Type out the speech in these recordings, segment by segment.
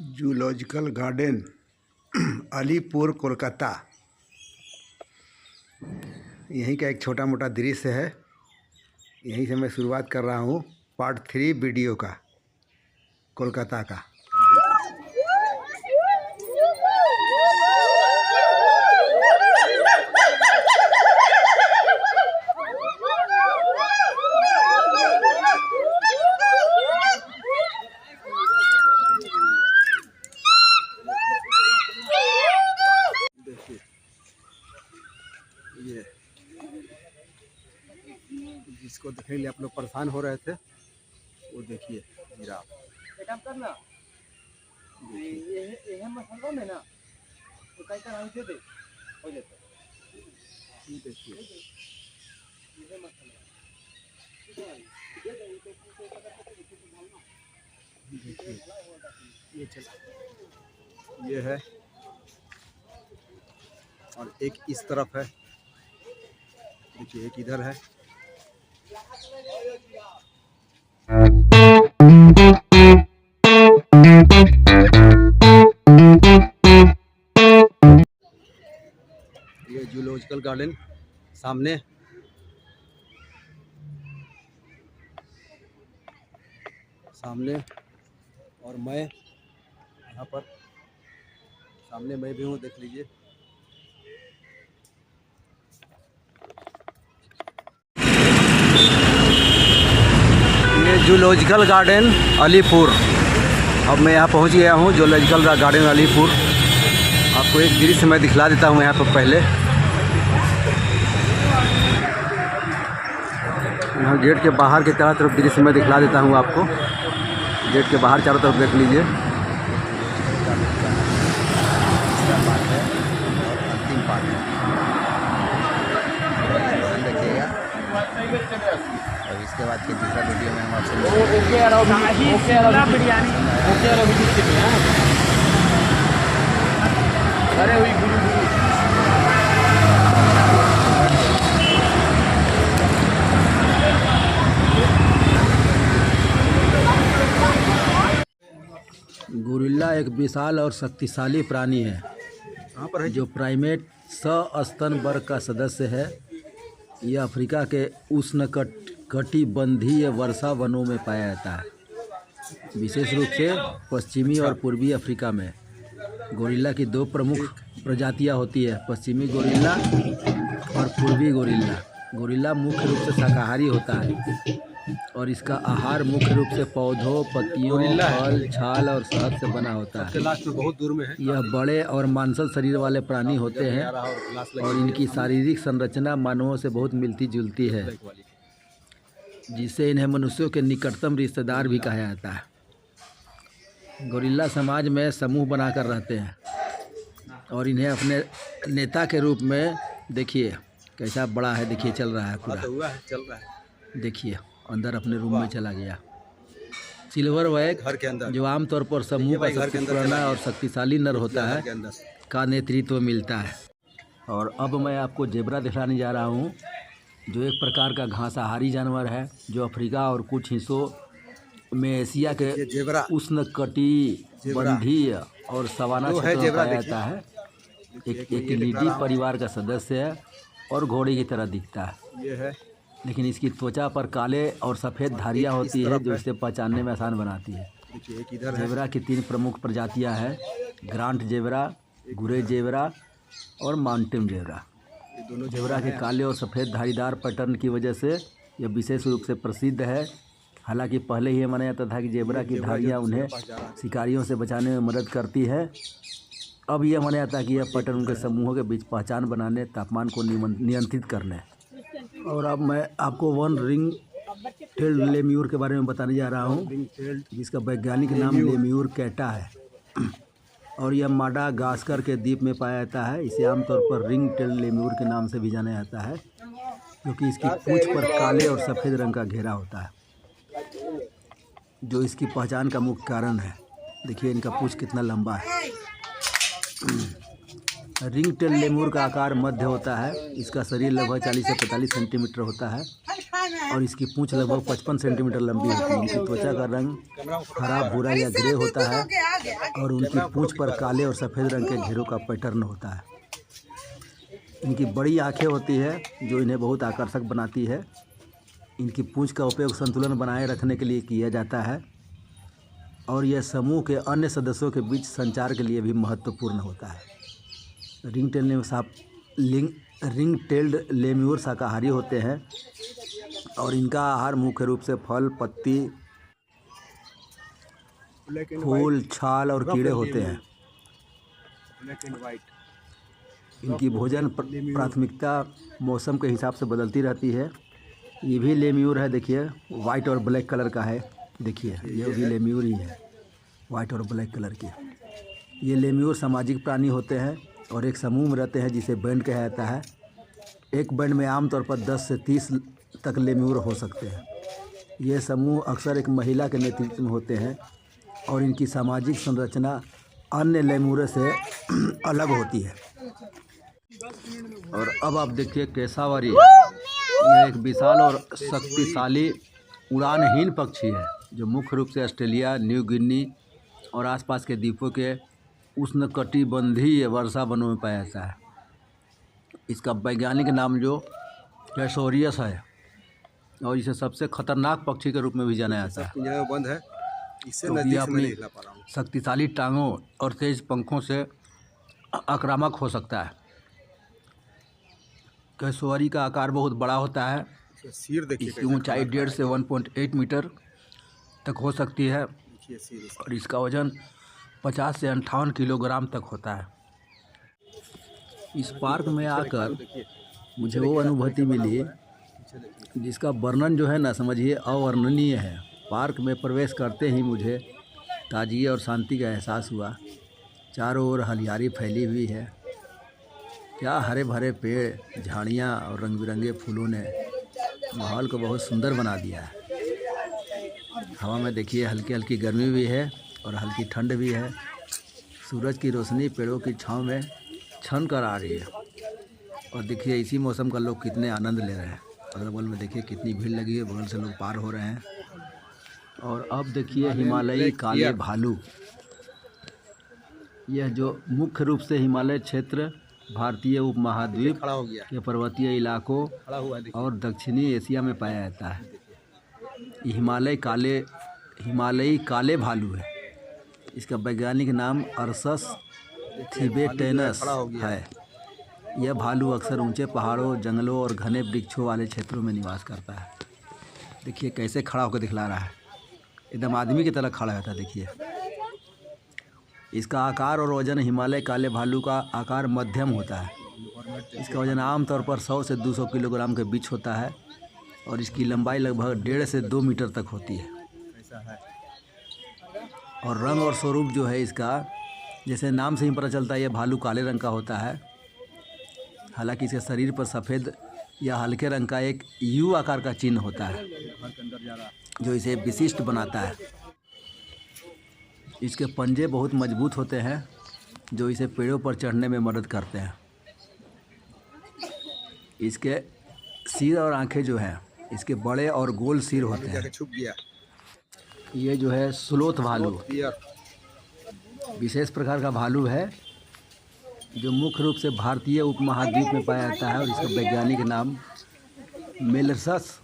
Zoological garden Alipur Kolkata. यहीं का एक छोटा मोटा दृश्य है। यहीं से मैं शुरुआत कर रहा हूँ पार्ट 3 वीडियो का कोलकाता का। ये जिसको देखने के लिए आप लोग परेशान हो रहे थे वो देखिए जिराफ। ये मसाला में ना तो कई तरह दे दे हो जाता है। देखिए ये मसाला ये चला ये है और एक इस तरफ है। देखिए एक इधर है। ये जूलॉजिकल गार्डन सामने और मैं यहाँ पर सामने मैं भी हूँ, देख लीजिए। ये जूलॉजिकल गार्डन अलीपुर। अब मैं यहाँ पहुँच गया हूँ जूलॉजिकल गार्डन अलीपुर। आपको एक दृश्य मैं दिखला देता हूँ यहाँ पर। पहले यहाँ गेट के बाहर के चारों तरफ दृश्य मैं दिखला देता हूँ आपको। गेट के बाहर चारों तरफ देख लीजिए। अंतिम पार्ट है, देखिएगा। और इसके बाद के दूसरा वीडियो में हम गोरिल्ला एक विशाल और शक्तिशाली प्राणी है। कहाँ पर है? जो प्राइमेट सस्तन वर्ग का सदस्य है। यह अफ्रीका के उष्णकटिबंधीय वर्षा वनों में पाया जाता है, विशेष रूप से पश्चिमी और पूर्वी अफ्रीका में। गोरिल्ला की दो प्रमुख प्रजातियां होती है, पश्चिमी गोरिल्ला और पूर्वी गोरिल्ला। गोरिल्ला मुख्य रूप से शाकाहारी होता है और इसका आहार मुख्य रूप से पौधों, पत्तियों, फल, छाल और शहद से बना होता है। बहुत दूर में है। यह बड़े और मांसल शरीर वाले प्राणी होते हैं और इनकी शारीरिक संरचना मानवों से बहुत मिलती जुलती है, जिससे इन्हें मनुष्यों के निकटतम रिश्तेदार भी कहा जाता है। गोरिल्ला समाज में समूह बनाकर रहते हैं और इन्हें अपने नेता के रूप में देखिए कैसा बड़ा है। देखिए चल रहा है पूरा, चल रहा है। देखिए अंदर अपने रूम में चला गया। सिल्वर वैग घर के अंदर, जो आमतौर पर समूह का सबसे पुराना और शक्तिशाली नर होता है, का नेतृत्व मिलता है। और अब मैं आपको जेब्रा दिखाने जा रहा हूँ, जो एक प्रकार का घासाहारी जानवर है, जो अफ्रीका और कुछ हिस्सों में एशिया के उष्णकटिबंधीय और सवाना क्षेत्रों में पाया जाता है। एक लीडी परिवार का सदस्य है और घोड़े की तरह दिखता है। ये है, लेकिन इसकी त्वचा पर काले और सफ़ेद धारियाँ होती है, जो इसे पहचानने में आसान बनाती है। जेब्रा की 3 प्रमुख प्रजातियां हैं, ग्रांट जेब्रा, गुरे जेब्रा और माउंटेन जेब्रा। दोनों जेब्रा के काले और सफ़ेद धारीदार पैटर्न की वजह से यह विशेष रूप से प्रसिद्ध है। हालांकि पहले ही माना जाता था कि जेब्रा की धारियाँ उन्हें शिकारियों से बचाने में मदद करती है। अब यह माना जाता है कि यह पैटर्न उनके समूहों के बीच पहचान बनाने, तापमान को नियंत्रित करने। और अब मैं आपको वन रिंग टेल्ड लेम्यूर के बारे में बताने जा रहा हूँ, जिसका वैज्ञानिक नाम लेम्यूर कैटा है और यह माडागास्कर के द्वीप में पाया जाता है। इसे आमतौर पर रिंग टेल्ड लेम्यूर के नाम से भी जाना जाता है, क्योंकि इसकी पूंछ पर काले और सफ़ेद रंग का घेरा होता है, जो इसकी पहचान का मुख्य कारण है। देखिए इनका पूंछ कितना लंबा है। रिंग टेल लेम्यूर का आकार मध्य होता है। इसका शरीर लगभग 40 से 45 सेंटीमीटर होता है और इसकी पूंछ लगभग 55 सेंटीमीटर लंबी होती है। इनकी त्वचा का रंग हरा भूरा या ग्रे होता है और उनकी पूंछ पर काले और सफ़ेद रंग के घेरों का पैटर्न होता है। इनकी बड़ी आंखें होती है जो इन्हें बहुत आकर्षक बनाती है। इनकी पूंछ का उपयोग संतुलन बनाए रखने के लिए किया जाता है और यह समूह के अन्य सदस्यों के बीच संचार के लिए भी महत्वपूर्ण होता है। रिंग टेल्ड लेम्यूर शाकाहारी होते हैं और इनका आहार मुख्य रूप से फल, पत्ती, फूल, छाल और कीड़े होते हैं। इनकी भोजन प्राथमिकता मौसम के हिसाब से बदलती रहती है। ये भी लेम्यूर है, देखिए वाइट और ब्लैक कलर का है। देखिए ये भी लेम्यूर ही है, वाइट और ब्लैक कलर के। ये लेम्यूर सामाजिक प्राणी होते हैं और एक समूह में रहते हैं जिसे बैंड कहा जाता है। एक बैंड में आमतौर पर 10 से 30 तक लेम्यूर हो सकते हैं। ये समूह अक्सर एक महिला के नेतृत्व में होते हैं और इनकी सामाजिक संरचना अन्य लेम्यूरों से अलग होती है। और अब आप देखिए केसावरी, यह एक विशाल और शक्तिशाली उड़ानहीन पक्षी है जो मुख्य रूप से ऑस्ट्रेलिया, न्यू गिनी और आसपास के द्वीपों के उष्णकटिबंधीय वर्षा वनों में पाया जाता है। इसका वैज्ञानिक नाम जो कैसोरियस है और इसे सबसे खतरनाक पक्षी के रूप में भी जाना जाता है। बंद है, इससे तो नजदीक ये से अपनी नहीं हिला पा रहा हूँ। शक्तिशाली टांगों और तेज पंखों से आक्रामक हो सकता है। कैसोरी का आकार बहुत बड़ा होता है। सिर देखिए, इसकी ऊंचाई 1.5 से 1.8 मीटर तक हो सकती है सिर और इसका वजन 50 से 58 किलोग्राम तक होता है। इस पार्क में आकर मुझे वो अनुभूति मिली जिसका वर्णन जो है ना, समझिए अवर्णनीय है। पार्क में प्रवेश करते ही मुझे ताजगी और शांति का एहसास हुआ। चारों ओर हरियाली फैली हुई है। क्या हरे भरे पेड़, झाड़ियाँ और रंग बिरंगे फूलों ने माहौल को बहुत सुंदर बना दिया है। हवा में देखिए हल्की हल्की गर्मी भी है और हल्की ठंड भी है। सूरज की रोशनी पेड़ों की छांव में छन कर आ रही है और देखिए इसी मौसम का लोग कितने आनंद ले रहे हैं। अगल बगल में देखिए कितनी भीड़ लगी है, बगल से लोग पार हो रहे हैं। और अब देखिए हिमालयी काले भालू। यह जो मुख्य रूप से हिमालय क्षेत्र, भारतीय उपमहाद्वीप के पर्वतीय इलाकों और दक्षिणी एशिया में पाया जाता है। ये हिमालयी काले भालू है। इसका वैज्ञानिक नाम अर्सस थिबेटेनस है। यह भालू अक्सर ऊंचे पहाड़ों, जंगलों और घने वृक्षों वाले क्षेत्रों में निवास करता है। देखिए कैसे खड़ा होकर दिखला रहा है, एकदम आदमी की तरह खड़ा रहता है। देखिए इसका आकार और वजन, हिमालय काले भालू का आकार मध्यम होता है। इसका वजन आमतौर पर 100 से 200 किलोग्राम के बीच होता है और इसकी लंबाई लगभग 1.5 से 2 मीटर तक होती है। और रंग और स्वरूप जो है इसका, जैसे नाम से ही पता चलता है, यह भालू काले रंग का होता है। हालांकि इसके शरीर पर सफ़ेद या हल्के रंग का एक यू आकार का चिन्ह होता है जो इसे विशिष्ट बनाता है। इसके पंजे बहुत मजबूत होते हैं जो इसे पेड़ों पर चढ़ने में मदद करते हैं। इसके सिर और आंखें जो हैं, इसके बड़े और गोल सिर होते हैं। ये जो है स्लोथ भालू, विशेष प्रकार का भालू है जो मुख्य रूप से भारतीय उपमहाद्वीप में पाया जाता है और इसका वैज्ञानिक नाम मेलर्सस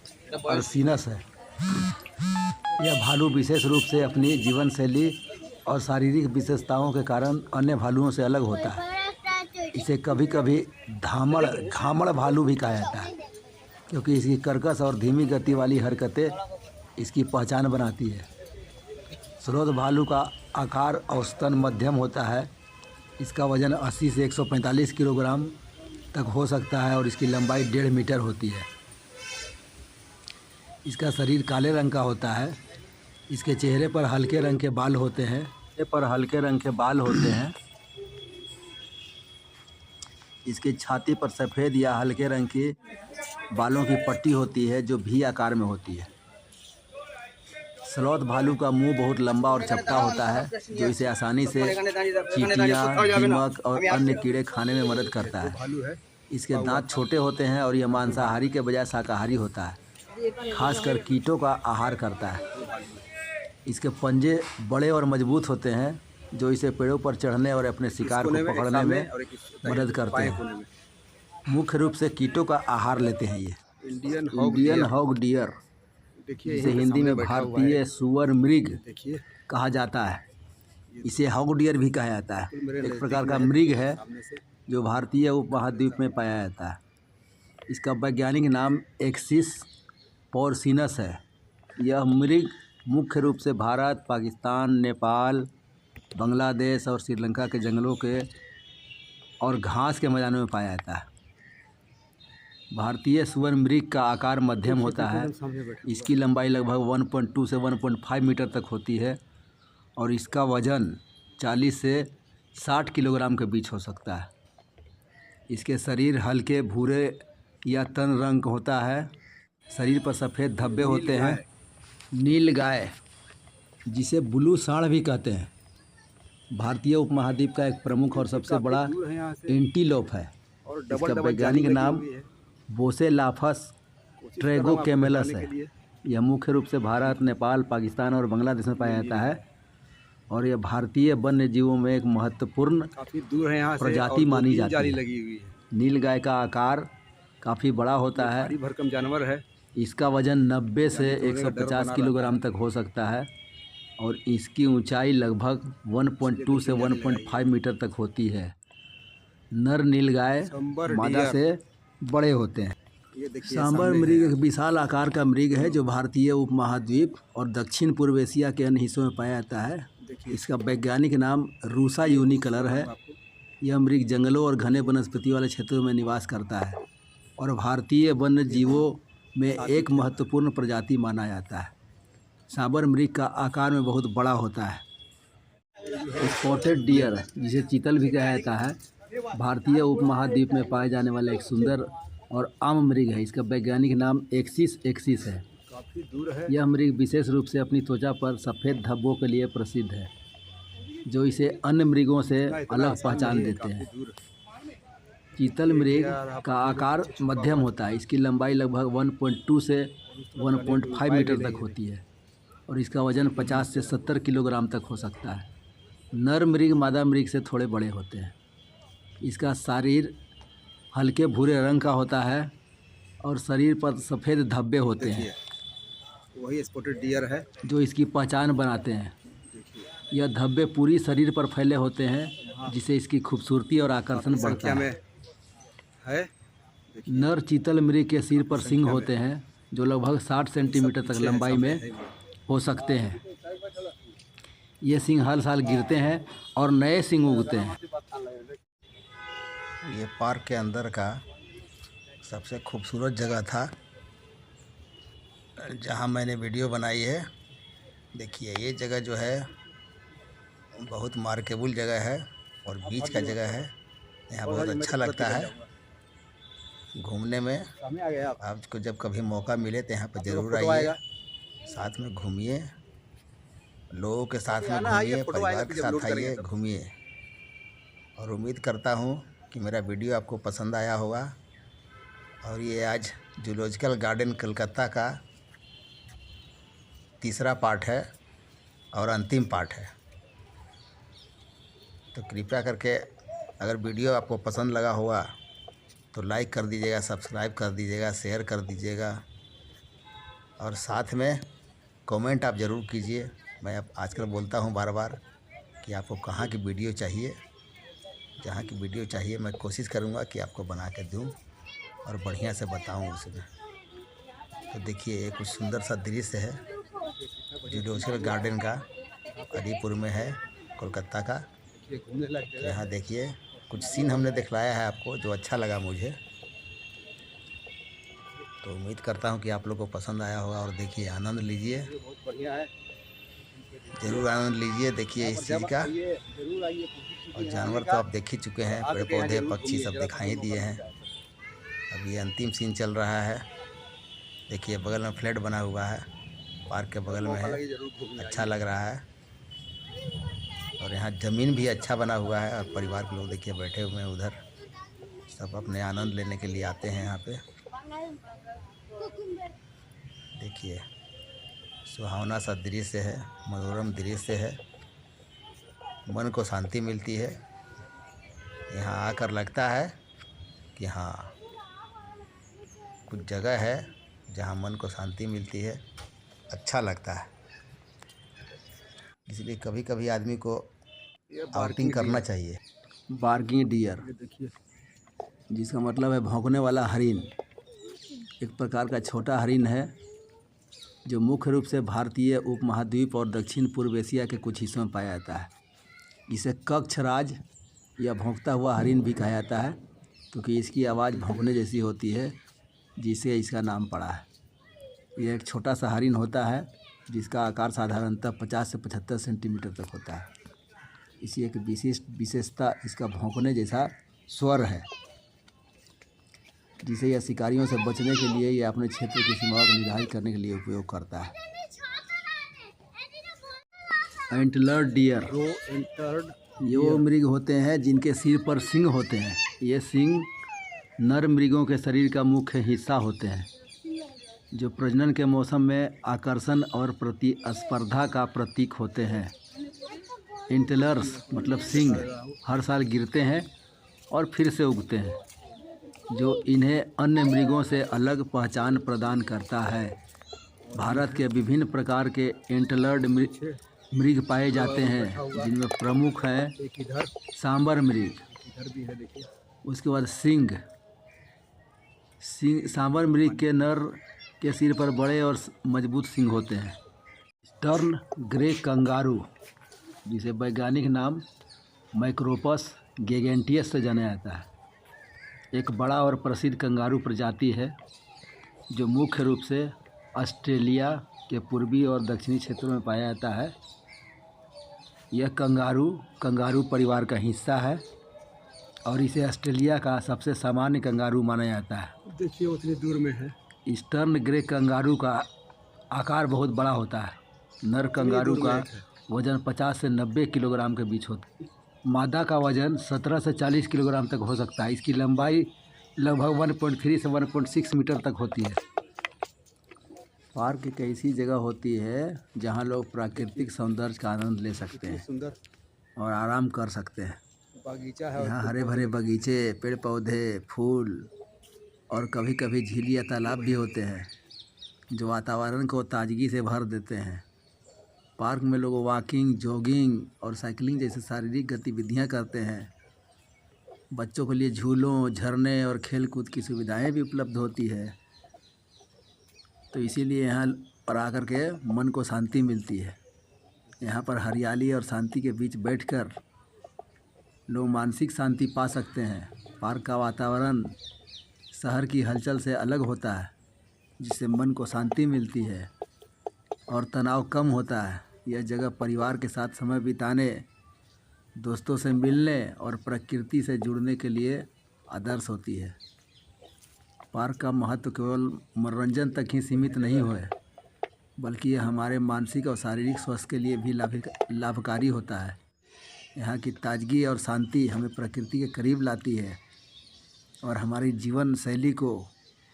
अर्सिनस है। यह भालू विशेष रूप से अपनी जीवन शैली और शारीरिक विशेषताओं के कारण अन्य भालुओं से अलग होता है। इसे कभी कभी घामड़ भालू भी कहा जाता है क्योंकि इसकी कर्कश और धीमी गति वाली हरकतें इसकी पहचान बनाती है। स्लोथ भालू का आकार औसतन मध्यम होता है। इसका वजन 80 से 145 किलोग्राम तक हो सकता है और इसकी लंबाई 1.5 मीटर होती है। इसका शरीर काले रंग का होता है। इसके चेहरे पर हल्के रंग के बाल होते हैं। इसकी छाती पर सफ़ेद या हल्के रंग की बालों की पट्टी होती है जो भी आकार में होती है। स्लॉथ भालू का मुंह बहुत लंबा और चपटा होता है जो इसे आसानी से चींटियां, दीमक और अन्य कीड़े खाने में मदद करता है। इसके दांत छोटे होते हैं और यह मांसाहारी के बजाय शाकाहारी होता है। खासकर कीटों का आहार करता है। इसके पंजे बड़े और मजबूत होते हैं जो इसे पेड़ों पर चढ़ने और अपने शिकार को पकड़ने में मदद करते हैं। मुख्य रूप से कीटों का आहार लेते हैं ये। इंडियन हॉग डियर, इसे हिंदी में भारतीय सुअर मृग कहा जाता है। इसे हॉग डियर भी कहा जाता है। एक प्रकार का मृग है जो भारतीय उपमहाद्वीप में पाया जाता है। इसका वैज्ञानिक नाम एक्सिस पोर्सिनस है। यह मृग मुख्य रूप से भारत, पाकिस्तान, नेपाल, बांग्लादेश और श्रीलंका के जंगलों के और घास के मैदानों में पाया जाता है। भारतीय सुअर मृग का आकार मध्यम होता है। इसकी लंबाई लगभग 1.2 से 1.5 मीटर तक होती है और इसका वजन 40 से 60 किलोग्राम के बीच हो सकता है। इसके शरीर हल्के भूरे या तन रंग का होता है। शरीर पर सफ़ेद धब्बे होते हैं। नील गाय, जिसे ब्लू सांड भी कहते हैं, भारतीय उपमहाद्वीप का एक प्रमुख और सबसे बड़ा एंटीलोप है। इसका वैज्ञानिक नाम बोसेलाफस ट्रेगोकेमेलस है। यह मुख्य रूप से भारत, नेपाल, पाकिस्तान और बांग्लादेश में पाया जाता है और यह भारतीय वन्य जीवों में एक महत्वपूर्ण प्रजाति मानी जाती है। नील गाय का आकार काफ़ी बड़ा होता है। भरकम जानवर है। इसका वजन 90 से 150 किलोग्राम तक हो सकता है और इसकी ऊंचाई लगभग 1.2 से 1.5 मीटर तक होती है। नर नीलगाय मादा से बड़े होते हैं। सांबर मृग एक विशाल आकार का मृग है जो भारतीय उपमहाद्वीप और दक्षिण पूर्व एशिया के अन्य हिस्सों में पाया जाता है। इसका वैज्ञानिक नाम रूसा यूनिकलर है। यह मृग जंगलों और घने वनस्पति वाले क्षेत्रों में निवास करता है और भारतीय वन्य जीवों में एक महत्वपूर्ण प्रजाति माना जाता है। सांबर मृग का आकार में बहुत बड़ा होता है। स्पॉटेड डियर, जिसे चीतल भी कहा जाता है, भारतीय उपमहाद्वीप में पाए जाने वाला एक सुंदर और आम मृग है। इसका वैज्ञानिक नाम एक्सिस एक्सिस है। यह मृग विशेष रूप से अपनी त्वचा पर सफ़ेद धब्बों के लिए प्रसिद्ध है जो इसे अन्य मृगों से अलग पहचान देते हैं। चीतल मृग का आकार मध्यम होता है। इसकी लंबाई लगभग 1.2 से 1.5 मीटर तक होती है और इसका वजन 50 से 70 किलोग्राम तक हो सकता है। नर मृग मादा मृग से थोड़े बड़े होते हैं। इसका शरीर हल्के भूरे रंग का होता है और शरीर पर सफ़ेद धब्बे होते हैं। वही स्पॉटेड डियर है जो इसकी पहचान बनाते हैं। यह धब्बे पूरी शरीर पर फैले होते हैं जिससे इसकी खूबसूरती और आकर्षण बढ़ता है। नर चीतल मृग के सिर पर सींग होते हैं जो लगभग 60 सेंटीमीटर तक लंबाई में हो सकते हैं। ये सींग हर साल गिरते हैं और नए सींग उगते हैं। ये पार्क के अंदर का सबसे खूबसूरत जगह था जहाँ मैंने वीडियो बनाई है। देखिए ये जगह जो है बहुत मार्केबल जगह है और बीच का जगह है। यहाँ बहुत अच्छा लगता है घूमने में। आपको जब कभी मौका मिले तो यहाँ पर ज़रूर आइए, साथ में घूमिए, लोगों के साथ में घूमिए, परिवार के साथ आइए, घूमिए। और उम्मीद करता हूँ कि मेरा वीडियो आपको पसंद आया होगा। और ये आज जूलॉजिकल गार्डन कलकत्ता का तीसरा पार्ट है और अंतिम पार्ट है। तो कृपया करके अगर वीडियो आपको पसंद लगा होगा तो लाइक कर दीजिएगा, सब्सक्राइब कर दीजिएगा, शेयर कर दीजिएगा और साथ में कमेंट आप ज़रूर कीजिए। मैं अब आजकल बोलता हूँ बार बार कि आपको कहाँ की वीडियो चाहिए। जहाँ की वीडियो चाहिए मैं कोशिश करूँगा कि आपको बना के दूँ और बढ़िया से बताऊँ उसमें। तो देखिए ये कुछ सुंदर सा दृश्य है जूलॉजिकल गार्डन का, अलीपुर में है, कोलकाता का। यहाँ देखिए कुछ सीन हमने दिखलाया है आपको जो अच्छा लगा मुझे। तो उम्मीद करता हूँ कि आप लोगों को पसंद आया होगा। और देखिए आनंद लीजिए, ज़रूर आनंद लीजिए। देखिए इस चीज़ का। और जानवर तो आप देख ही चुके हैं, पेड़ पौधे पक्षी सब दिखाई दिए हैं। अब ये अंतिम सीन चल रहा है। देखिए बगल में फ्लैट बना हुआ है, पार्क के बगल में है, अच्छा लग रहा है। और यहाँ ज़मीन भी अच्छा बना हुआ है और परिवार के लोग देखिए बैठे हुए हैं उधर, सब अपने आनंद लेने के लिए आते हैं यहाँ पे। देखिए सुहावना सा दृश्य है, मनोरम दृश्य है, मन को शांति मिलती है। यहाँ आकर लगता है कि हाँ कुछ जगह है जहाँ मन को शांति मिलती है, अच्छा लगता है। इसलिए कभी कभी आदमी को आउटिंग करना चाहिए। बार्किंग डियर, देखिए जिसका मतलब है भौंकने वाला हरिन। एक प्रकार का छोटा हरिन है जो मुख्य रूप से भारतीय उपमहाद्वीप और दक्षिण पूर्व एशिया के कुछ हिस्सों में पाया जाता है। इसे कक्षराज या भौंकता हुआ हरिन भी कहा जाता है, क्योंकि इसकी आवाज़ भौंकने जैसी होती है, जिससे इसका नाम पड़ा है। यह एक छोटा सा हरिन होता है जिसका आकार साधारणतः 50 से 75 सेंटीमीटर तक होता है। इसी एक विशेषता इसका भौंकने जैसा स्वर है, जिसे यह शिकारियों से बचने के लिए या अपने क्षेत्र की सीमाओं को निर्धारित करने के लिए उपयोग करता है। एंटलर्ड डियर, ये वो मृग होते हैं जिनके सिर पर सींग होते हैं। ये सींग नर मृगों के शरीर का मुख्य हिस्सा होते हैं, जो प्रजनन के मौसम में आकर्षण और प्रतिस्पर्धा का प्रतीक होते हैं। एंटलर्स मतलब सींग हर साल गिरते हैं और फिर से उगते हैं, जो इन्हें अन्य मृगों से अलग पहचान प्रदान करता है। भारत के विभिन्न प्रकार के एंटलर्ड मृग पाए जाते हैं, जिनमें प्रमुख हैं सांबर मृग, उसके बाद सींग। सांबर मृग के नर के सिर पर बड़े और मजबूत सींग होते हैं। स्टर्न ग्रे कंगारू, जिसे वैज्ञानिक नाम माइक्रोपस गैगेंटियस से जाना जाता है, एक बड़ा और प्रसिद्ध कंगारू प्रजाति है जो मुख्य रूप से ऑस्ट्रेलिया के पूर्वी और दक्षिणी क्षेत्रों में पाया जाता है। यह कंगारू परिवार का हिस्सा है और इसे ऑस्ट्रेलिया का सबसे सामान्य कंगारू माना जाता है। देखिए उतनी दूर में है। ईस्टर्न ग्रे कंगारू का आकार बहुत बड़ा होता है। नर कंगारू का वजन 50 से 90 किलोग्राम के बीच होता है। मादा का वजन 17 से 40 किलोग्राम तक हो सकता है। इसकी लंबाई लगभग 1.3 से 1.6 मीटर तक होती है। पार्क एक ऐसी जगह होती है जहां लोग प्राकृतिक सौंदर्य का आनंद ले सकते हैं सुंदर और आराम कर सकते हैं। बागीचा है, यहाँ हरे भरे बगीचे, पेड़ पौधे, फूल और कभी कभी झील या तालाब भी होते हैं, जो वातावरण को ताजगी से भर देते हैं। पार्क में लोग वॉकिंग, जॉगिंग और साइकिलिंग जैसे शारीरिक गतिविधियाँ करते हैं। बच्चों के लिए झूलों, झरने और खेल कूद की सुविधाएं भी उपलब्ध होती है। तो इसीलिए यहाँ पर आकर के मन को शांति मिलती है। यहाँ पर हरियाली और शांति के बीच बैठकर लोग मानसिक शांति पा सकते हैं। पार्क का वातावरण शहर की हलचल से अलग होता है, जिससे मन को शांति मिलती है और तनाव कम होता है। यह जगह परिवार के साथ समय बिताने, दोस्तों से मिलने और प्रकृति से जुड़ने के लिए आदर्श होती है। पार्क का महत्व केवल मनोरंजन तक ही सीमित नहीं है, बल्कि यह हमारे मानसिक और शारीरिक स्वास्थ्य के लिए भी लाभकारी होता है। यहाँ की ताजगी और शांति हमें प्रकृति के करीब लाती है और हमारी जीवन शैली को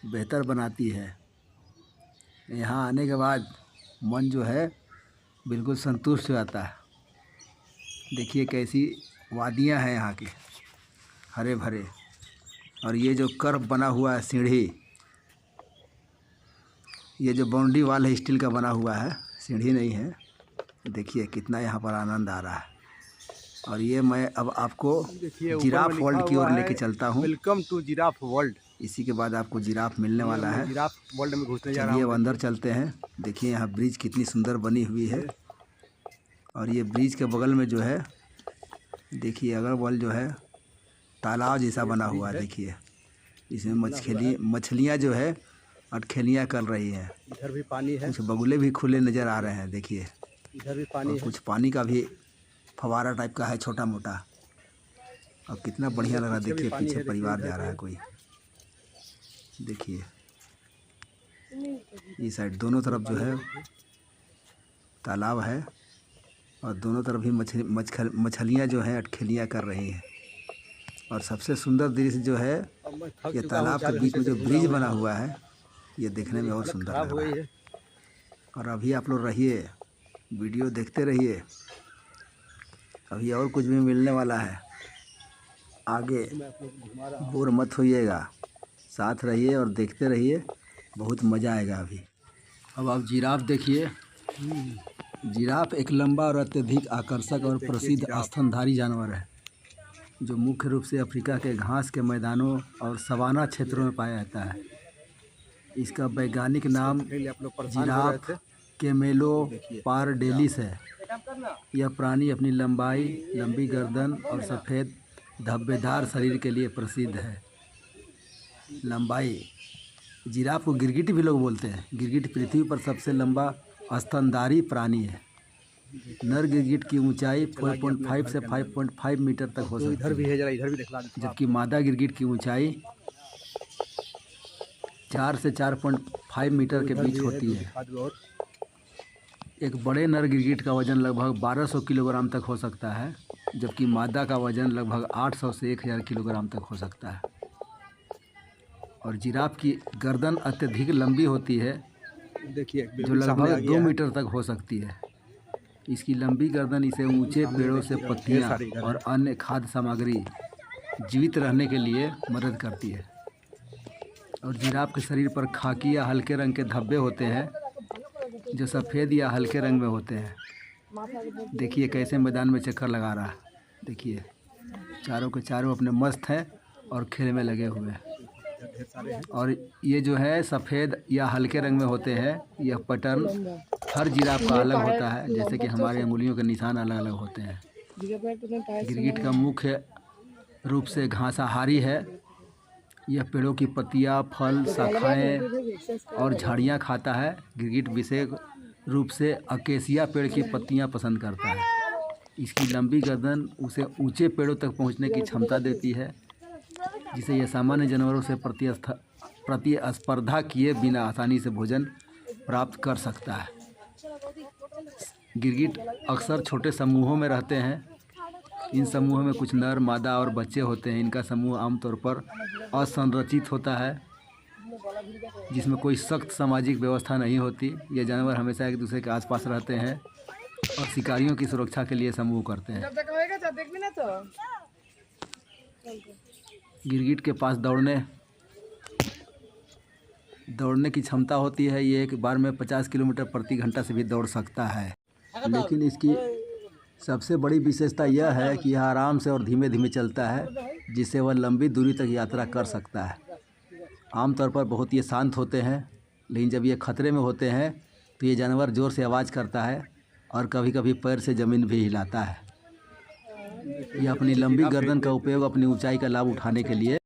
बेहतर बनाती है। यहाँ आने के बाद मन जो है बिल्कुल संतुष्ट हो जाता है। देखिए कैसी वादियाँ हैं यहाँ की, हरे भरे। और ये जो कर्व बना हुआ है सीढ़ी, ये जो बाउंड्री वाल है स्टील का बना हुआ है, सीढ़ी नहीं है। देखिए कितना यहाँ पर आनंद आ रहा है। और ये मैं अब आपको जिराफ वर्ल्ड की ओर लेके चलता हूँ। Welcome to giraffe world. इसी के बाद आपको जिराफ मिलने वाला है। जिराफ वर्ल्ड में घुसने जा रहा चलिए हूँ। अब अंदर चलते हैं। देखिए यहाँ ब्रिज कितनी सुंदर बनी हुई है। और ये ब्रिज के बगल में जो है, देखिए अगल बगल जो है तालाब जैसा बना हुआ है। देखिए इसमें मछलियाँ जो है अटखेलियाँ कर रही हैं। इधर भी पानी है, कुछ बगुले भी खुले नज़र आ रहे हैं। देखिए इधर भी पानी और है। कुछ पानी का भी फवारा टाइप का है, छोटा मोटा। और कितना बढ़िया लग रहा है। देखिए पीछे परिवार जा रहा है कोई। देखिए इस साइड दोनों तरफ जो है तालाब है और दोनों तरफ भी मछलियाँ जो हैं अटखेलियाँ कर रही हैं। और सबसे सुंदर दृश्य जो है ये तालाब के बीच में जो ब्रिज बना हुआ है, ये देखने में और सुंदर लग रहा है। और अभी आप लोग रहिए, वीडियो देखते रहिए, अभी और कुछ भी मिलने वाला है आगे। बोर मत होइएगा, साथ रहिए और देखते रहिए, बहुत मज़ा आएगा अभी। अब आप जिराफ देखिए। जिराफ एक लंबा और अत्यधिक आकर्षक और प्रसिद्ध स्तनधारी जानवर है जो मुख्य रूप से अफ्रीका के घास के मैदानों और सवाना क्षेत्रों में पाया जाता है। इसका वैज्ञानिक नाम जिराफ कैमेलोपारडेलिस है। यह प्राणी अपनी लंबी गर्दन और सफ़ेद धब्बेदार शरीर के लिए प्रसिद्ध है। लंबाई, जिराफ को गिरगिट भी लोग बोलते हैं। गिरगिट पृथ्वी पर सबसे लंबा स्तनधारी प्राणी है। नर गिरगिट की ऊंचाई 4.5 से 5.5 मीटर तक हो सकती है, जबकि मादा गिरगिट की ऊंचाई 4 से 4.5 मीटर के बीच होती है। एक बड़े नर गिरगिट का वजन लगभग 1200 किलोग्राम तक हो सकता है, जबकि मादा का वजन लगभग 800 से 1000 किलोग्राम तक हो सकता है। और जिराफ की गर्दन अत्यधिक लंबी होती है, जो लगभग 2 मीटर तक हो सकती है। इसकी लंबी गर्दन इसे ऊंचे पेड़ों से पत्तियां और अन्य खाद्य सामग्री जीवित रहने के लिए मदद करती है। और जिराफ के शरीर पर खाकी या हल्के रंग के धब्बे होते हैं जो सफ़ेद या हल्के रंग में होते हैं। देखिए कैसे मैदान में चक्कर लगा रहा है। देखिए चारों के चारों अपने मस्त हैं और खेल में लगे हुए हैं। और ये जो है सफ़ेद या हल्के रंग में होते हैं। यह पैटर्न हर जिराफ का अलग होता है, जैसे कि हमारे अंगुलियों के निशान अलग अलग होते हैं। गिरगिट का मुख्य रूप से घासाहारी है। यह पेड़ों की पत्तियां, फल, शाखाएं और झाड़ियां खाता है। गिरगिट विशेष रूप से अकेसिया पेड़ की पत्तियां पसंद करता है। इसकी लंबी गर्दन उसे ऊंचे पेड़ों तक पहुंचने की क्षमता देती है, जिसे यह सामान्य जानवरों से प्रतिस्पर्धा किए बिना आसानी से भोजन प्राप्त कर सकता है। गिरगिट अक्सर छोटे समूहों में रहते हैं। इन समूहों में कुछ नर, मादा और बच्चे होते हैं। इनका समूह आमतौर पर असंरचित होता है, जिसमें कोई सख्त सामाजिक व्यवस्था नहीं होती। ये जानवर हमेशा एक दूसरे के आसपास रहते हैं और शिकारियों की सुरक्षा के लिए समूह करते हैं। गिरगिट के पास दौड़ने की क्षमता होती है। ये एक बार में 50 किलोमीटर प्रति घंटा से भी दौड़ सकता है। लेकिन इसकी सबसे बड़ी विशेषता यह है कि यह आराम से और धीमे धीमे चलता है, जिससे वह लंबी दूरी तक यात्रा कर सकता है। आमतौर पर बहुत ये शांत होते हैं, लेकिन जब ये खतरे में होते हैं तो ये जानवर ज़ोर से आवाज़ करता है और कभी कभी पैर से ज़मीन भी हिलाता है। यह अपनी लंबी गर्दन का उपयोग अपनी ऊंचाई का लाभ उठाने के लिए